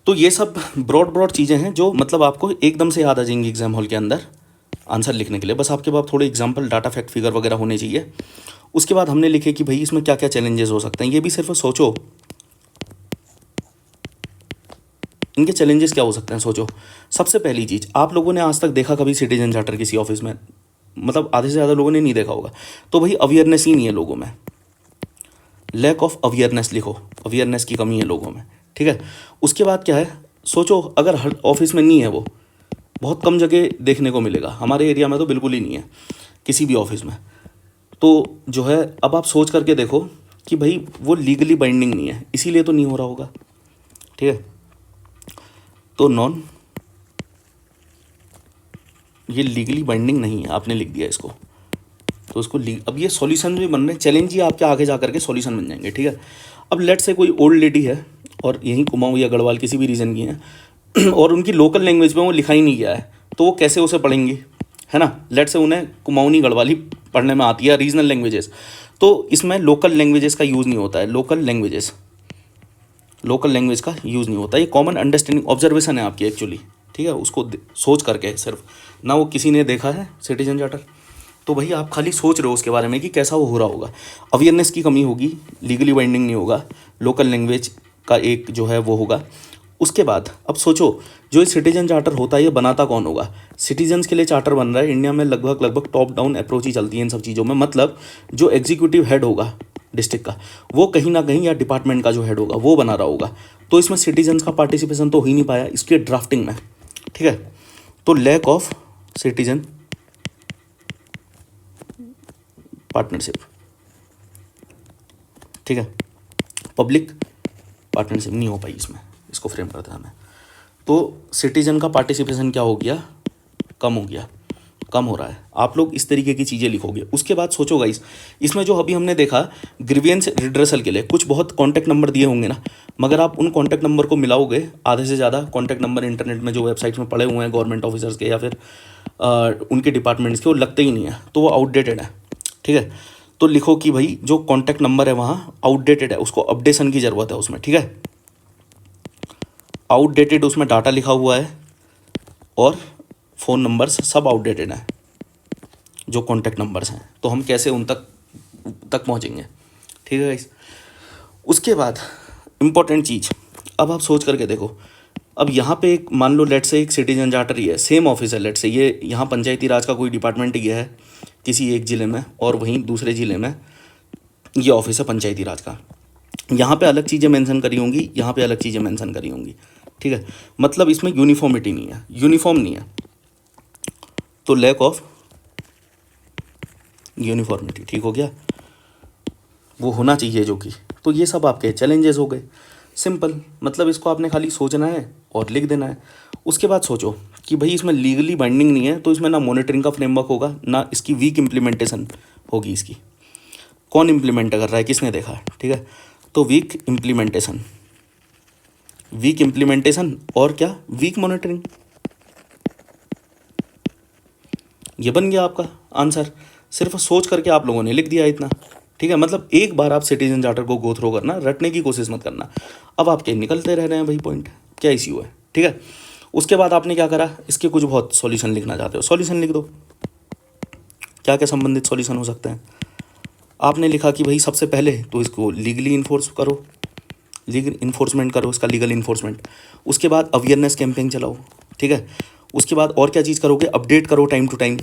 तो ये सब ब्रॉड चीज़ें हैं जो मतलब आपको एकदम से याद आ जाएंगी एग्जाम हॉल के अंदर आंसर लिखने के लिए। बस आपके पास थोड़े एग्जाम्पल, डाटा, फैक्ट, फिगर वगैरह होने चाहिए। उसके बाद हमने लिखे कि भाई इसमें क्या क्या चैलेंजेस हो सकते हैं, ये भी सिर्फ सोचो इनके चैलेंजेस क्या हो सकते हैं। सोचो सबसे पहली चीज़, आप लोगों ने आज तक देखा कभी सिटीजन चार्टर किसी ऑफिस में? मतलब आधे से ज़्यादा लोगों ने नहीं देखा होगा। तो भाई अवेयरनेस ही नहीं है लोगों में, लैक ऑफ अवेयरनेस लिखो, अवेयरनेस की कमी है लोगों में, ठीक है। उसके बाद क्या है, सोचो अगर हर ऑफिस में नहीं है, वो बहुत कम जगह देखने को मिलेगा, हमारे एरिया में तो बिल्कुल ही नहीं है किसी भी ऑफिस में। तो जो है अब आप सोच करके देखो कि भाई वो लीगली बाइंडिंग नहीं है, इसीलिए तो नहीं हो रहा होगा, ठीक है। तो नॉन, ये लीगली बाइंडिंग नहीं है, आपने लिख दिया इसको, तो उसको अब ये सॉल्यूशन भी बन रहे हैं, चैलेंज ही आपके आगे जा करके सॉल्यूशन बन जाएंगे, ठीक है। अब लेट से कोई ओल्ड लेडी है और यहीं कुमाऊँ या गढ़वाल किसी भी रीजन की है और उनकी लोकल लैंग्वेज में वो लिखा ही नहीं गया है, तो वो कैसे उसे पढ़ेंगी, है ना। लेट से उन्हें कुमाऊनी गढ़वाली पढ़ने में आती है, रीजनल लैंग्वेजेस, तो इसमें लोकल लैंग्वेजेस का यूज़ नहीं होता है, लोकल लैंग्वेज का यूज़ नहीं होता। ये कॉमन अंडरस्टैंडिंग ऑब्जर्वेशन है आपकी एक्चुअली, ठीक है। उसको सोच करके सिर्फ ना वो किसी ने देखा है सिटीजन चार्टर, तो भाई आप खाली सोच रहे हो उसके बारे में कि कैसा वो हो रहा होगा। अवेयरनेस की कमी होगी, लीगली बाइंडिंग नहीं होगा, लोकल लैंग्वेज का एक जो है वो होगा। उसके बाद अब सोचो जो ये सिटीजन चार्टर होता है ये बनाता कौन होगा? सिटीजन्स के लिए चार्टर बन रहा है इंडिया में, लगभग टॉप डाउन अप्रोच ही चलती है इन सब चीज़ों में। मतलब जो एग्जीक्यूटिव हेड होगा डिस्ट्रिक्ट का, वो कहीं ना कहीं, या डिपार्टमेंट का जो हेड होगा वो बना रहा होगा, तो इसमें सिटीजन्स का पार्टिसिपेशन तो हो ही नहीं पाया इसके ड्राफ्टिंग में, ठीक है। तो लैक ऑफ सिटीजन पार्टनरशिप, ठीक है, पब्लिक पार्टनरशिप नहीं हो पाई इसमें, इसको फ्रेम करते हैं हमें। तो सिटीजन का पार्टिसिपेशन क्या हो गया, कम हो गया। कम हो रहा है। आप लोग इस तरीके की चीज़ें लिखोगे। उसके बाद सोचो गाइस, इसमें जो अभी हमने देखा ग्रीवियंस रिड्रेसल के लिए कुछ बहुत कॉन्टैक्ट नंबर दिए होंगे ना, मगर आप उन कॉन्टैक्ट नंबर को मिलाओगे, आधे से ज़्यादा कॉन्टैक्ट नंबर इंटरनेट में जो वेबसाइट्स में पड़े हुए हैं गवर्नमेंट ऑफिसर्स के या फिर उनके डिपार्टमेंट्स के, वो लगते ही नहीं है, तो वो आउटडेटेड है। ठीक है, तो लिखो कि भाई जो कॉन्टैक्ट नंबर है वहाँ आउटडेटेड है, उसको अपडेशन की ज़रूरत है उसमें। ठीक है, आउटडेटेड उसमें डाटा लिखा हुआ है और फ़ोन नंबर्स सब आउटडेटेड हैं जो कॉन्टैक्ट नंबर्स हैं, तो हम कैसे उन तक पहुँचेंगे। ठीक है गाइस, उसके बाद इम्पॉर्टेंट चीज़, अब आप सोच करके देखो, अब यहाँ पे एक मान लो लेट से एक सिटीजन चार्टर ही है, सेम ऑफिस है, लेट से ये यहाँ पंचायती राज का कोई डिपार्टमेंट ही है किसी एक ज़िले में और वहीं दूसरे ज़िले में ये ऑफिस है पंचायती राज का। यहाँ पे अलग चीज़ें मेंशन करी होंगी, यहाँ पे अलग चीज़ें मेंशन करी होंगी। ठीक है, मतलब इसमें यूनिफॉर्मिटी नहीं है, यूनिफॉर्म नहीं है, तो लैक ऑफ यूनिफॉर्मिटी। ठीक हो गया, वो होना चाहिए जो कि, तो ये सब आपके चैलेंजेस हो गए। सिंपल, मतलब इसको आपने खाली सोचना है और लिख देना है। उसके बाद सोचो कि भाई इसमें लीगली बाइंडिंग नहीं है, तो इसमें ना मॉनिटरिंग का फ्रेमवर्क होगा, ना इसकी वीक इम्प्लीमेंटेशन होगी। इसकी कौन इम्प्लीमेंट कर रहा है, किसने देखा है। ठीक है, तो वीक इम्प्लीमेंटेशन, वीक इम्प्लीमेंटेशन और क्या, वीक मॉनिटरिंग, ये बन गया आपका आंसर। सिर्फ सोच करके आप लोगों ने लिख दिया इतना। ठीक है, मतलब एक बार आप सिटीजन चार्टर को गो थ्रो करना, रटने की कोशिश मत करना। अब आपके निकलते रह रहे हैं भाई पॉइंट, क्या इश्यू है। ठीक है, उसके बाद आपने क्या करा, इसके कुछ बहुत सॉल्यूशन लिखना चाहते हो, सॉल्यूशन लिख दो। क्या क्या संबंधित सॉल्यूशन हो सकते हैं। आपने लिखा कि भाई सबसे पहले तो इसको लीगली इन्फोर्स करो, लीगल इन्फोर्समेंट करो, इसका लीगल इन्फोर्समेंट। उसके बाद अवेयरनेस कैंपेन चलाओ। ठीक है, उसके बाद और क्या चीज़ करोगे, अपडेट करो टाइम टू टाइम,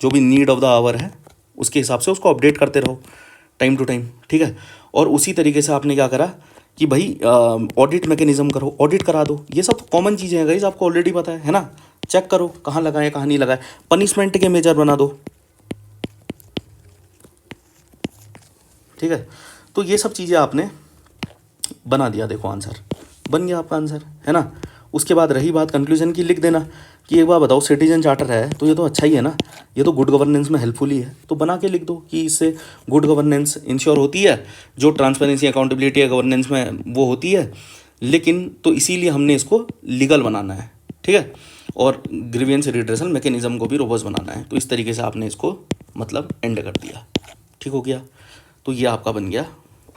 जो भी नीड ऑफ द आवर है उसके हिसाब से उसको अपडेट करते रहो टाइम टू टाइम। ठीक है, और उसी तरीके से आपने क्या करा कि भाई ऑडिट मैकेनिज्म करो, ऑडिट करा दो। ये सब कॉमन चीज़ें हैं गाइस, आपको ऑलरेडी पता है ना। चेक करो कहाँ लगाए कहाँ नहीं लगाए, पनिशमेंट के मेजर बना दो। ठीक है, तो ये सब चीज़ें आपने बना दिया, देखो आंसर बन गया आपका आंसर, है ना। उसके बाद रही बात कंक्लूजन की, लिख देना कि एक बार बताओ सिटीजन चार्टर है तो ये तो अच्छा ही है ना, ये तो गुड गवर्नेंस में हेल्पफुल ही है, तो बना के लिख दो कि इससे गुड गवर्नेंस इंश्योर होती है, जो ट्रांसपेरेंसी अकाउंटेबिलिटी है गवर्नेंस में वो होती है, लेकिन तो इसीलिए हमने इसको लीगल बनाना है। ठीक है, और ग्रीवियंस रिड्रेसल मैकेनिज्म को भी रोबस्ट बनाना है, तो इस तरीके से आपने इसको मतलब एंड कर दिया। ठीक हो गया, तो ये आपका बन गया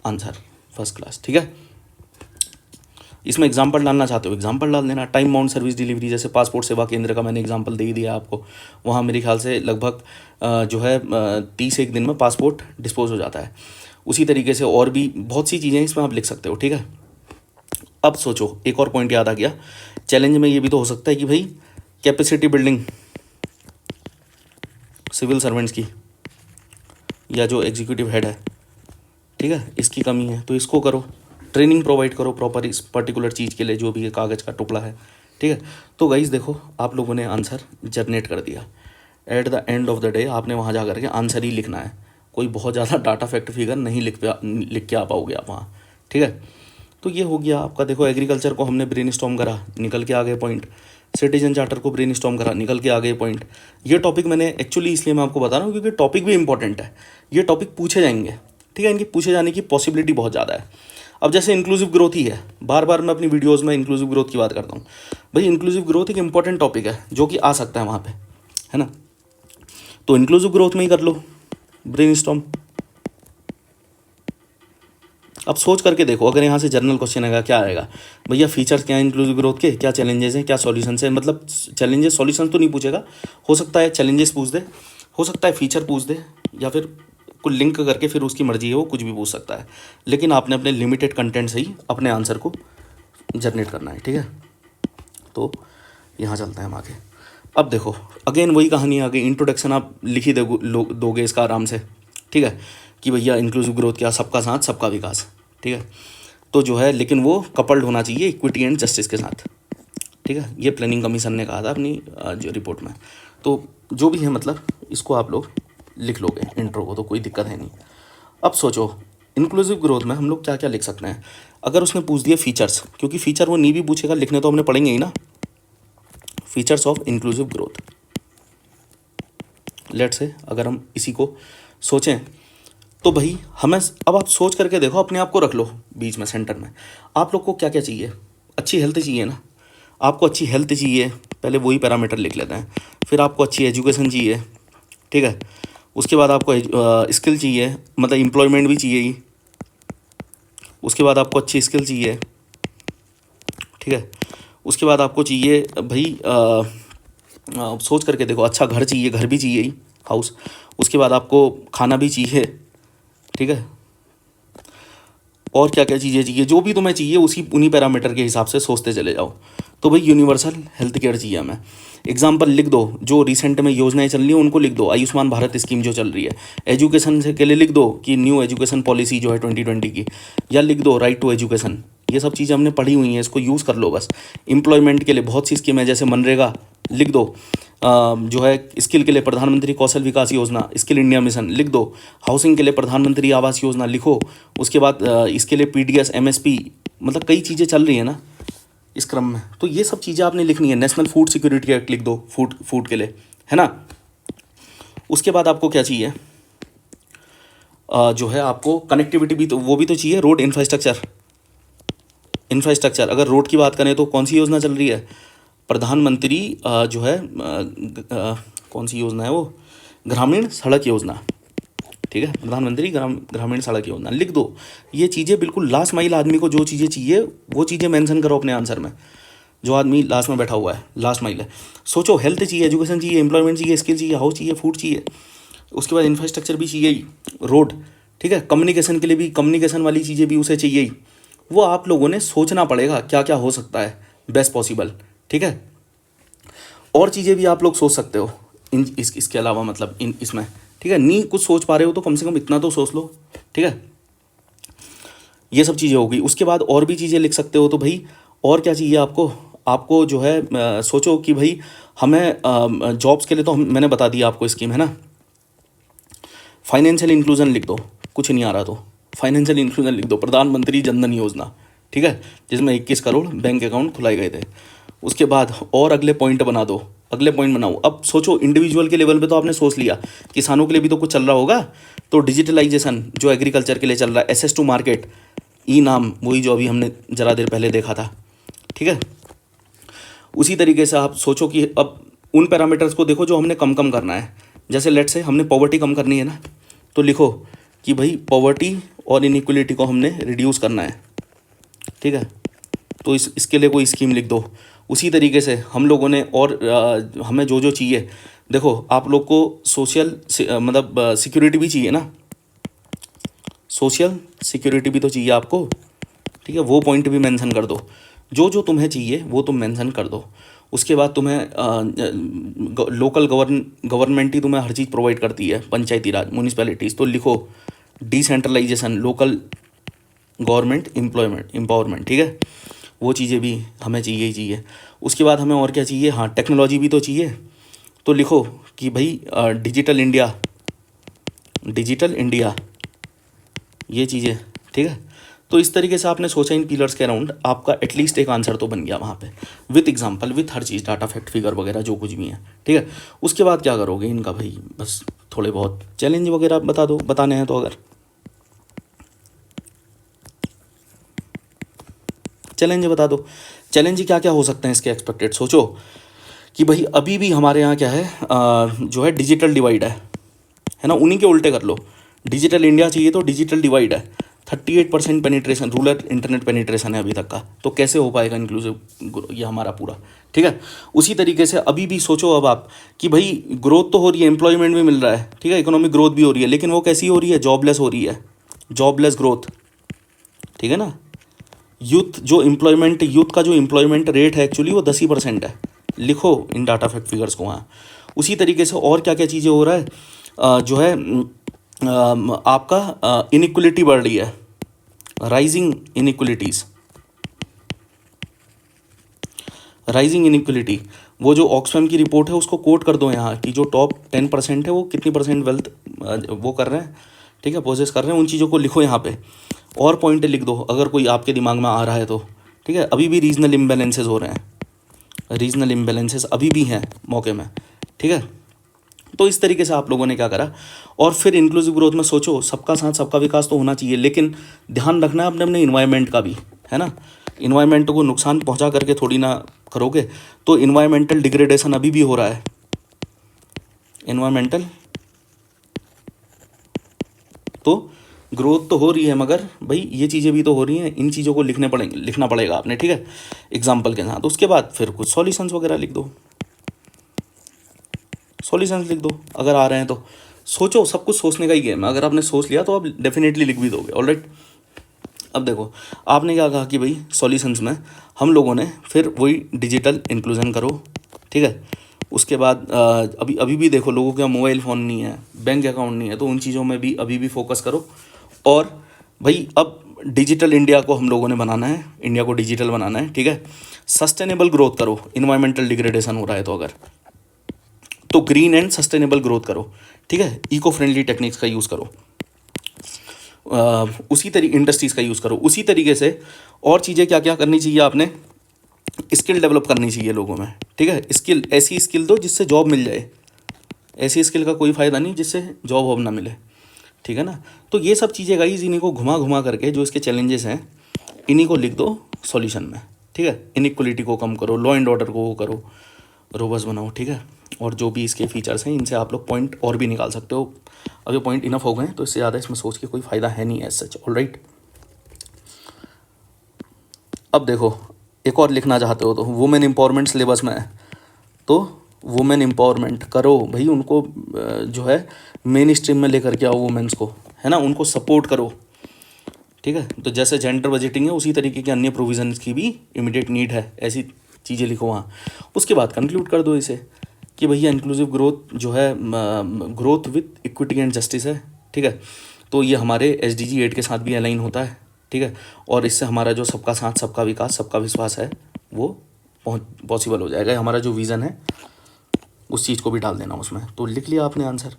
आंसर फर्स्ट क्लास। ठीक है, इसमें एग्जाम्पल डालना चाहते हो एग्जाम्पल डाल देना। टाइम बाउंड सर्विस डिलीवरी, जैसे पासपोर्ट सेवा केंद्र का मैंने एग्जाम्पल दे ही दिया आपको, वहाँ मेरे ख्याल से लगभग जो है 30 दिन में पासपोर्ट डिस्पोज हो जाता है। उसी तरीके से और भी बहुत सी चीज़ें इसमें आप लिख सकते हो। ठीक है, अब सोचो एक और पॉइंट याद आ गया, चैलेंज में ये भी तो हो सकता है कि भाई कैपेसिटी बिल्डिंग सिविल सर्वेंट्स की या जो एग्जीक्यूटिव हेड है, ठीक है, इसकी कमी है, तो इसको करो, ट्रेनिंग प्रोवाइड करो प्रॉपर इस पर्टिकुलर चीज़ के लिए जो भी कागज़ का टुकड़ा है। ठीक है, तो गाइस देखो आप लोगों ने आंसर जनरेट कर दिया। At the end of the day आपने वहाँ जा करके आंसर ही लिखना है, कोई बहुत ज़्यादा डाटा फैक्ट फिगर नहीं लिख के आ पाओगे आप वहाँ। ठीक है, तो ये हो गया आपका। देखो एग्रीकल्चर को हमने ब्रेनस्टॉर्म करा, निकल के आ गए पॉइंट। सिटीजन चार्टर को ब्रेनस्टॉर्म करा, निकल के आ गए पॉइंट। ये टॉपिक मैंने एक्चुअली इसलिए मैं आपको बता रहा हूँ क्योंकि टॉपिक भी इंपॉर्टेंट है, ये टॉपिक पूछे जाएंगे। ठीक है, इनकी पूछे जाने की पॉसिबिलिटी बहुत ज़्यादा है। अब जैसे इंक्लूसिव ग्रोथ ही है, बार बार मैं अपनी वीडियोस में इंक्लूसिव ग्रोथ की बात करता हूँ। भाई इंक्लूसिव ग्रोथ एक इंपॉर्टेंट टॉपिक है जो कि आ सकता है वहाँ पे, है ना। तो इंक्लूसिव ग्रोथ में ही कर लो ब्रेनस्टॉर्म। अब सोच करके देखो, अगर यहाँ से जनरल क्वेश्चन आएगा क्या आएगा, भैया फीचर्स क्या है इंक्लूसिव ग्रोथ के, क्या चैलेंजेस हैं, क्या सॉल्यूशंस हैं। मतलब चैलेंजेस सॉल्यूशन तो नहीं पूछेगा, हो सकता है चैलेंजेस पूछ दे, हो सकता है फीचर पूछ दे, या फिर कुछ लिंक करके फिर उसकी मर्जी है वो कुछ भी पूछ सकता है। लेकिन आपने अपने लिमिटेड कंटेंट से ही अपने आंसर को जनरेट करना है। ठीक है, तो यहाँ चलते हैं हम आगे। अब देखो अगेन वही कहानी आ गई, इंट्रोडक्शन आप लिख ही दोगे इसका आराम से। ठीक है, कि भैया इंक्लूसिव ग्रोथ क्या, सबका साथ सबका विकास। ठीक है, तो जो है लेकिन वो कपल्ड होना चाहिए इक्विटी एंड जस्टिस के साथ। ठीक है, ये प्लानिंग कमीशन ने कहा था अपनी जो रिपोर्ट में। तो जो भी है मतलब इसको आप लोग लिख लोगे इंट्रो को, तो कोई दिक्कत है नहीं। अब सोचो इंक्लूसिव ग्रोथ में हम लोग क्या क्या लिख सकते हैं। अगर उसने पूछ दिया फीचर्स, क्योंकि फीचर वो नहीं भी पूछेगा, लिखने तो हमने पढ़ेंगे ही ना, features of inclusive growth. Let say अगर हम इसी को सोचें तो भाई हमें, अब आप सोच करके देखो, अपने आप को रख लो बीच में, सेंटर में। आप लोग को क्या क्या चाहिए? अच्छी हेल्थ चाहिए ना, आपको अच्छी हेल्थ चाहिए, पहले वही पैरामीटर लिख लेते हैं। फिर आपको अच्छी एजुकेशन चाहिए, ठीक है। उसके बाद आपको स्किल चाहिए, मतलब एम्प्लॉयमेंट भी चाहिए ही। उसके बाद आपको अच्छी स्किल चाहिए, ठीक है। उसके बाद आपको चाहिए भाई सोच करके देखो, अच्छा घर चाहिए, घर भी चाहिए ही, हाउस। उसके बाद आपको खाना भी चाहिए, ठीक है। और क्या क्या चीज़ें चाहिए, जो भी तुम्हें चाहिए उसी उन्हीं पैरामीटर के हिसाब से सोचते चले जाओ। तो भाई यूनिवर्सल हेल्थ केयर चाहिए हमें। एग्जाम्पल लिख दो, जो रिसेंट में योजनाएं चल रही हैं उनको लिख दो, आयुष्मान भारत स्कीम जो चल रही है। एजुकेशन से के लिए लिख दो कि न्यू एजुकेशन पॉलिसी जो है 2020 की, या लिख दो राइट टू एजुकेशन। ये सब चीज़ें हमने पढ़ी हुई हैं, इसको यूज़ कर लो बस। एम्प्लॉयमेंट के लिए बहुत सी स्कीम है, जैसे मनरेगा लिख दो। जो है स्किल के लिए प्रधानमंत्री कौशल विकास योजना, स्किल इंडिया मिशन लिख दो। हाउसिंग के लिए प्रधानमंत्री आवास योजना लिखो। उसके बाद इसके लिए पीडीएस, एमएसपी, मतलब कई चीज़ें चल रही हैं ना इस क्रम में, तो ये सब चीज़ें आपने लिखनी है। नेशनल फूड सिक्योरिटी एक्ट लिख दो, फूड के लिए, है ना। उसके बाद आपको क्या चाहिए? जो है आपको कनेक्टिविटी भी, तो वो भी तो चाहिए, रोड इंफ्रास्ट्रक्चर। अगर रोड की बात करें तो कौन सी योजना चल रही है? प्रधानमंत्री जो है कौन सी योजना है वो? ग्रामीण सड़क योजना, ठीक है। प्रधानमंत्री ग्रामीण सड़क योजना लिख दो। ये चीज़ें बिल्कुल लास्ट माइल आदमी को जो चीज़ें चाहिए वो चीज़ें मेंशन करो अपने आंसर में। जो आदमी लास्ट में बैठा हुआ है, लास्ट माइल है, सोचो हेल्थ चाहिए, एजुकेशन चाहिए, एम्प्लॉयमेंट चाहिए, स्किल चाहिए, हाउस चाहिए, फूड चाहिए। उसके बाद इंफ्रास्ट्रक्चर भी चाहिए ही, रोड, ठीक है। कम्युनिकेशन के लिए भी, कम्युनिकेशन वाली चीज़ें भी उसे चाहिए ही। वो आप लोगों ने सोचना पड़ेगा क्या क्या हो सकता है बेस्ट पॉसिबल, ठीक है। और चीज़ें भी आप लोग सोच सकते हो इसके अलावा, मतलब इसमें, ठीक है। नहीं कुछ सोच पा रहे हो तो कम से कम इतना तो सोच लो, ठीक है। ये सब चीज़ें होगी। उसके बाद और भी चीज़ें लिख सकते हो। तो भाई और क्या चाहिए आपको? आपको जो है सोचो कि भाई हमें जॉब्स के लिए तो मैंने बता दिया आपको स्कीम, है ना। फाइनेंशियल इंक्लूजन लिख दो, कुछ नहीं आ रहा तो फाइनेंशियल इंक्लूजन लिख दो, प्रधानमंत्री जनधन योजना, ठीक है, जिसमें 21 करोड़ बैंक अकाउंट खुलाए गए थे। उसके बाद और अगले पॉइंट बना दो, अगले पॉइंट बनाओ। अब सोचो इंडिविजुअल के लेवल पे तो आपने सोच लिया, किसानों के लिए भी तो कुछ चल रहा होगा। तो डिजिटलाइजेशन जो एग्रीकल्चर के लिए चल रहा है, एसेस टू मार्केट, ई नाम, वही जो अभी हमने ज़रा देर पहले देखा था, ठीक है। उसी तरीके से आप सोचो कि अब उन पैरामीटर्स को देखो जो हमने कम कम करना है। जैसे लेट से हमने पॉवर्टी कम करनी है ना, तो लिखो कि भाई पॉवर्टी और इनइक्वलिटी को हमने रिड्यूस करना है, ठीक है। तो इसके लिए कोई स्कीम लिख दो। उसी तरीके से हम लोगों ने और हमें जो जो चाहिए, देखो आप लोग को सोशल मतलब सिक्योरिटी भी चाहिए ना, सोशल सिक्योरिटी भी तो चाहिए आपको, ठीक है। वो पॉइंट भी मेंशन कर दो, जो जो तुम्हें चाहिए वो तुम मेंशन कर दो। उसके बाद तुम्हें लोकल गवर्नमेंट ही तुम्हें हर चीज़ प्रोवाइड करती है, पंचायती राज, म्यूनिसपैलिटीज़, तो लिखो डिसेंट्रलाइजेशन, लोकल गवर्नमेंट एम्पावरमेंट, ठीक है। वो चीज़ें भी हमें चाहिए ही चाहिए। उसके बाद हमें और क्या चाहिए? हाँ, टेक्नोलॉजी भी तो चाहिए। तो लिखो कि भाई डिजिटल इंडिया, ये चीज़ें, ठीक है। तो इस तरीके से आपने सोचा इन पिलर्स के अराउंड, आपका एटलीस्ट एक आंसर तो बन गया वहाँ पे, with example, with her cheese, data, fact, figure वगैरह जो कुछ भी है, ठीक है। उसके बाद क्या करोगे इनका? भाई बस थोड़े बहुत चैलेंज वगैरह बता दो, बताने हैं तो। अगर चैलेंज बता दो, चैलेंज क्या क्या हो सकते हैं इसके एक्सपेक्टेड। सोचो कि भाई अभी भी हमारे यहाँ क्या है, जो है डिजिटल डिवाइड है ना, उन्हीं के उल्टे कर लो। डिजिटल इंडिया चाहिए तो डिजिटल डिवाइड है, 38% पेनिट्रेशन, रूरल इंटरनेट पेनिट्रेशन है अभी तक का। तो कैसे हो पाएगा इंक्लूसिव ये हमारा पूरा, ठीक है। उसी तरीके से अभी भी सोचो अब आप कि भाई ग्रोथ तो हो रही है, एम्प्लॉयमेंट भी मिल रहा है, ठीक है, इकोनॉमिक ग्रोथ भी हो रही है, लेकिन वो कैसी हो रही है? जॉबलेस हो रही है, जॉबलेस ग्रोथ, ठीक है ना। यूथ का जो एम्प्लॉयमेंट रेट है एक्चुअली वो 10% है। लिखो इन डाटा फैक्ट फिगर्स को वहाँ। उसी तरीके से और क्या क्या चीज़ें हो रहा है, जो है आपका इनइक्वलिटी बढ़ रही है, राइजिंग इनइक्वलिटी। वो जो ऑक्सफैम की रिपोर्ट है उसको कोट कर दो यहाँ कि जो टॉप 10% है वो कितनी परसेंट वेल्थ वो कर रहे हैं, ठीक है, पोजेस कर रहे हैं। उन चीज़ों को लिखो यहाँ पे, और पॉइंट लिख दो अगर कोई आपके दिमाग में आ रहा है तो, ठीक है। अभी भी रीजनल इम्बैलेंसेस हो रहे हैं, रीजनल इम्बैलेंसेस अभी भी हैं मौके में, ठीक है। तो इस तरीके से आप लोगों ने क्या करा। और फिर इंक्लूसिव ग्रोथ में सोचो, सबका साथ सबका विकास तो होना चाहिए, लेकिन ध्यान रखना है अपने अपने इन्वायरमेंट का भी, है ना। इन्वायरमेंट को नुकसान पहुंचा करके थोड़ी ना करोगे। तो इन्वायरमेंटल डिग्रेडेशन अभी भी हो रहा है, इन्वायरमेंटल, तो ग्रोथ तो हो रही है, मगर भाई ये चीज़ें भी तो हो रही हैं, इन चीज़ों को लिखना पड़ेगा आपने, ठीक है, एग्जाम्पल के साथ। उसके बाद फिर कुछ सॉल्यूशंस वगैरह लिख दो, सॉल्यूशंस लिख दो अगर आ रहे हैं तो। सोचो, सब कुछ सोचने का ही गेम है, अगर आपने सोच लिया तो आप डेफिनेटली लिख भी दोगे। ऑलराइट, अब देखो आपने क्या कहा कि भाई सॉल्यूशंस में हम लोगों ने फिर वही डिजिटल इंक्लूजन करो, ठीक है। उसके बाद अभी भी देखो लोगों के यहाँ मोबाइल फ़ोन नहीं है, बैंक अकाउंट नहीं है, तो उन चीज़ों में भी अभी भी फोकस करो। और भाई अब डिजिटल इंडिया को हम लोगों ने बनाना है, इंडिया को डिजिटल बनाना है, ठीक है। सस्टेनेबल ग्रोथ करो, इन्वायरमेंटल डिग्रेडेशन हो रहा है तो अगर, तो ग्रीन एंड सस्टेनेबल ग्रोथ करो, ठीक है। इको फ्रेंडली टेक्निक्स का यूज़ करो, उसी तरीके इंडस्ट्रीज़ का यूज़ करो। उसी तरीके से और चीज़ें क्या क्या करनी चाहिए आपने, स्किल डेवलप करनी चाहिए लोगों में, ठीक है। स्किल, ऐसी स्किल दो जिससे जॉब मिल जाए, ऐसी स्किल का कोई फ़ायदा नहीं जिससे जॉब वॉब ना मिले, ठीक है ना। तो ये सब चीज़ें गाइस, इन्हीं को घुमा घुमा करके जो इसके चैलेंजेस हैं इन्हीं को लिख दो सॉल्यूशन में, ठीक है। इनइक्वलिटी को कम करो, लॉ एंड ऑर्डर को वो करो, रोबस्ट बनाओ, ठीक है। और जो भी इसके फीचर्स हैं इनसे आप लोग पॉइंट और भी निकाल सकते हो। अब ये पॉइंट इनफ हो गए तो इससे ज़्यादा इसमें सोच के कोई फ़ायदा है नहीं एज सच। ऑलराइट, अब देखो एक और लिखना चाहते हो तो वुमेन एम्पावरमेंट सिलेबस में है, तो वुमेन एम्पावरमेंट करो भाई, उनको जो है मेन स्ट्रीम में लेकर के आओ वुमेन्स को, है ना, उनको सपोर्ट करो, ठीक है। तो जैसे जेंडर बजटिंग है उसी तरीके के अन्य प्रोविजंस की भी इमीडिएट नीड है, ऐसी चीज़ें लिखो वहाँ। उसके बाद कंक्लूड कर दो इसे कि भैया इंक्लूसिव ग्रोथ जो है growth with equity and justice है, ठीक है। तो ये हमारे SDG 8 के साथ भी अलाइन होता है, ठीक है। और इससे हमारा जो सबका साथ सबका विकास सबका विश्वास है वो पॉसिबल हो जाएगा। हमारा जो विज़न है उस चीज़ को भी डाल देना उसमें। तो लिख लिया आपने आंसर,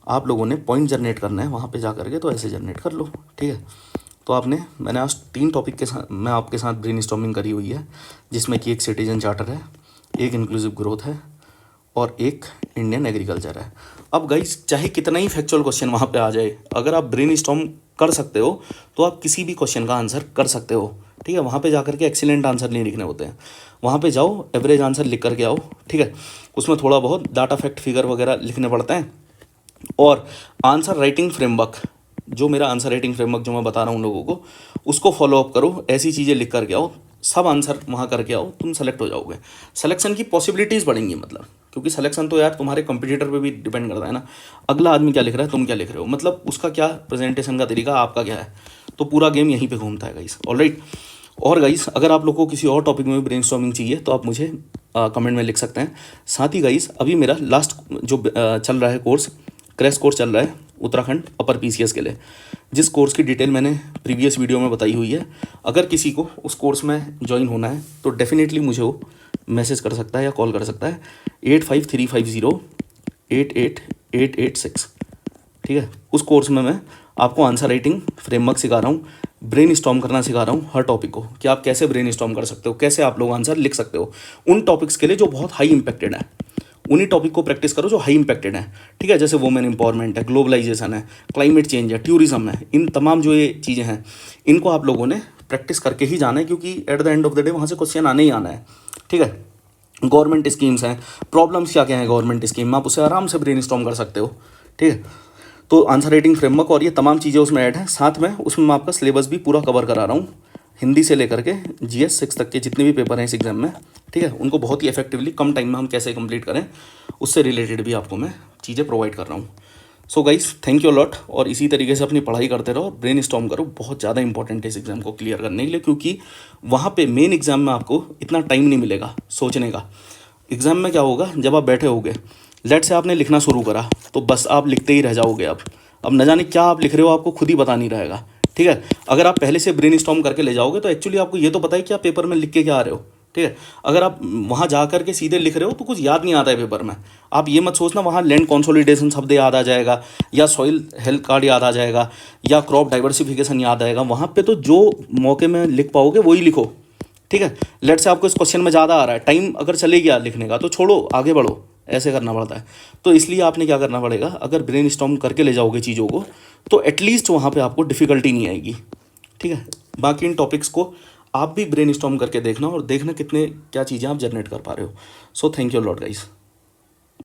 आप लोगों ने पॉइंट जनरेट करना है वहाँ पे जा करके, तो ऐसे जनरेट कर लो, ठीक है। तो मैंने आज 3 टॉपिक के साथ मैं आपके साथ ब्रेनस्टॉर्मिंग करी हुई है, जिसमें कि एक सिटीजन चार्टर है, एक इंक्लूसिव ग्रोथ है और एक इंडियन एग्रीकल्चर है। अब गाइस चाहे कितना ही फैक्चुअल क्वेश्चन वहाँ पे आ जाए, अगर आप ब्रेनस्टॉर्म कर सकते हो तो आप किसी भी क्वेश्चन का आंसर कर सकते हो, ठीक है। वहाँ पे जा करके एक्सीलेंट आंसर नहीं लिखने होते हैं, वहाँ पे जाओ एवरेज आंसर लिख करके आओ, ठीक है। उसमें थोड़ा बहुत डाटा फैक्ट फिगर वगैरह लिखने पड़ते हैं। और आंसर राइटिंग फ्रेमवर्क, जो मेरा आंसर राइटिंग फ्रेमवर्क जो मैं बता रहा हूँ लोगों को, उसको फॉलो अप करो, ऐसी चीज़ें लिख करके आओ, सब आंसर वहाँ करके आओ, तुम सेलेक्ट हो जाओगे। सिलेक्शन की पॉसिबिलिटीज़ बढ़ेंगी, मतलब क्योंकि सिलेक्शन तो यार तुम्हारे कंपटीटर पे भी डिपेंड करता है ना, अगला आदमी क्या लिख रहा है, तुम क्या लिख रहे हो, मतलब उसका क्या प्रेजेंटेशन का तरीका, आपका क्या है, तो पूरा गेम यहीं पे घूमता है गाइस। ऑलराइट, और गाइस अगर आप लोगों को किसी और टॉपिक में भी ब्रेनस्टॉर्मिंग चाहिए तो आप मुझे कमेंट में लिख सकते हैं। साथ ही गाइस अभी मेरा लास्ट जो चल रहा है कोर्स, क्रैश कोर्स चल रहा है उत्तराखंड अपर PCS के लिए, जिस कोर्स की डिटेल मैंने प्रीवियस वीडियो में बताई हुई है। अगर किसी को उस कोर्स में ज्वाइन होना है तो डेफिनेटली मुझे वो मैसेज कर सकता है या कॉल कर सकता है 8535088886, ठीक है। उस कोर्स में मैं आपको आंसर राइटिंग फ्रेमवर्क सिखा रहा हूँ, ब्रेन स्टॉर्म करना सिखा रहा हूँ हर टॉपिक को, कि आप कैसे ब्रेन स्टॉर्म कर सकते हो, कैसे आप लोग आंसर लिख सकते हो उन टॉपिक्स के लिए जो बहुत हाई इम्पैक्टेड है। उन्हीं टॉपिक को प्रैक्टिस करो जो हाई इम्पैक्टेड है, ठीक है। जैसे वुमेन एम्पावरमेंट है, ग्लोबलाइजेशन है, क्लाइमेट चेंज है, टूरिज्म है, इन तमाम जो ये चीज़ें हैं इनको आप लोगों ने प्रैक्टिस करके ही जाना है, क्योंकि at the end of the day वहाँ से क्वेश्चन आने ही आना है, ठीक है। गवर्नमेंट स्कीम्स हैं, प्रॉब्लम्स क्या क्या हैं गवर्नमेंट स्कीम में, आप उसे आराम से ब्रेनस्टॉर्म कर सकते हो, ठीक है। तो आंसर राइटिंग फ्रेमवर्क और ये तमाम चीज़ें उसमें ऐड है। साथ में उसमें मैं आपका सिलेबस भी पूरा कवर करा रहा हूँ, हिंदी से लेकर के GS 6 तक के जितने भी पेपर हैं इस एग्ज़ाम में, ठीक है, उनको बहुत ही इफेक्टिवली कम टाइम में हम कैसे कंप्लीट करें उससे रिलेटेड भी आपको मैं चीज़ें प्रोवाइड कर रहा हूँ। So guys thank you lot, और इसी तरीके से अपनी पढ़ाई करते रहो, ब्रेन स्टॉर्म करो, बहुत ज़्यादा इंपॉर्टेंट है इस एग्ज़ाम को क्लियर करने के लिए, क्योंकि वहाँ पे मेन एग्ज़ाम में आपको इतना टाइम नहीं मिलेगा सोचने का। एग्ज़ाम में क्या होगा, जब आप बैठे होगे, लेट से आपने लिखना शुरू करा तो बस आप लिखते ही रह जाओगे। अब न जाने क्या आप लिख रहे हो आपको खुद ही पता नहीं रहेगा, ठीक है। अगर आप पहले से ब्रेनस्टॉर्म करके ले जाओगे तो एक्चुअली आपको ये तो पता है कि आप पेपर में लिख के क्या आ रहे हो, ठीक है। अगर आप वहाँ जा कर के सीधे लिख रहे हो तो कुछ याद नहीं आता है पेपर में। आप ये मत सोचना वहाँ लैंड कंसोलिडेशन शब्द याद आ जाएगा, या सॉइल हेल्थ कार्ड याद आ जाएगा, या क्रॉप डाइवर्सिफिकेशन याद आएगा। वहाँ पे तो जो मौके में लिख पाओगे वही लिखो, ठीक है। लेट से आपको इस क्वेश्चन में ज़्यादा आ रहा है, टाइम अगर चले गया लिखने का तो छोड़ो, आगे बढ़ो, ऐसे करना पड़ता है। तो इसलिए आपने क्या करना पड़ेगा, अगर ब्रेन स्टॉर्म करके ले जाओगे चीज़ों को तो एटलीस्ट वहाँ पे आपको डिफ़िकल्टी नहीं आएगी। ठीक है, बाकी इन टॉपिक्स को आप भी ब्रेन स्टॉर्म करके देखना और देखना कितने क्या चीज़ें आप जनरेट कर पा रहे हो। So thank you lot guys.